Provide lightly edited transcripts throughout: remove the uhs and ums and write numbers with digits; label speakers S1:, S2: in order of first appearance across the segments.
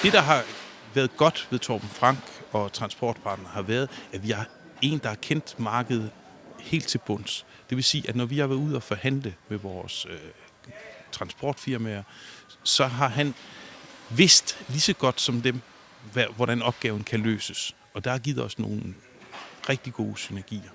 S1: Det, der har været godt ved Torben Frank og Transportpartner, har været, at vi har en, der har kendt markedet helt til bunds. Det vil sige, at når vi har været ude og forhandle med vores transportfirmaer, så har han vidst lige så godt som dem, hvordan opgaven kan løses. Og der har givet os nogle rigtig gode synergier.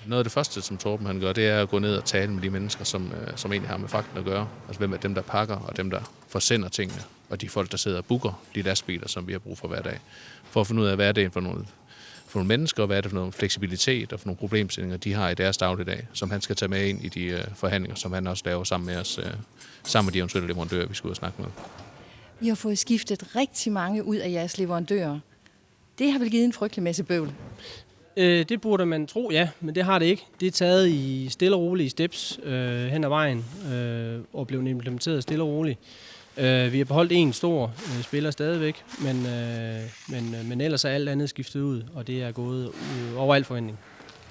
S2: Noget af det første, som Torben han gør, det er at gå ned og tale med de mennesker, som egentlig har med fragten at gøre. Altså hvem er dem, der pakker, og dem, der forsender tingene, og de folk, der sidder og booker de lastbiler, som vi har brug for hver dag. For at finde ud af, hvad er det for nogle mennesker, og hvad er det for noget fleksibilitet og for nogle problemstillinger, de har i deres dagligdag, som han skal tage med ind i de forhandlinger, som han også laver sammen med os, sammen med de eventuelle leverandører, vi skal ud og snakke med.
S3: I har fået skiftet rigtig mange ud af jeres leverandører. Det har vel givet en frygtelig masse bøvl?
S4: Det burde man tro, ja, men det har det ikke. Det er taget i stille og rolige steps hen ad vejen og blevet implementeret stille og roligt. Vi har beholdt en stor spiller stadigvæk, men ellers er alt andet skiftet ud, og det er gået over al forventning.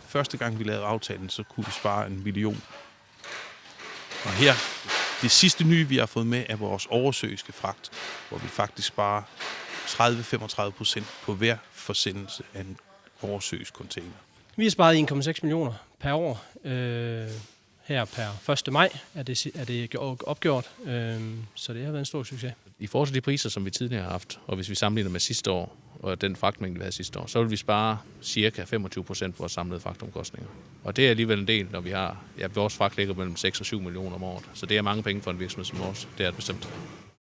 S1: Første gang vi lavede aftalen, så kunne vi spare 1 million. Og her, det sidste nye, vi har fået med, er vores oversøiske fragt, hvor vi faktisk sparer 30-35% på hver forsendelse af en oversøisk container.
S4: Vi har sparet 1,6 millioner per år. Her per 1. maj er det opgjort, så det har været en stor succes.
S2: I forhold til de priser, som vi tidligere har haft, og hvis vi sammenligner med sidste år, og den fragtmængde, vi havde sidste år, så vil vi spare cirka 25% på vores samlede fragtomkostninger. Og det er alligevel en del, når vi har, vores fragt ligger mellem 6 og 7 millioner om året. Så det er mange penge for en virksomhed som vores. Det er det bestemt.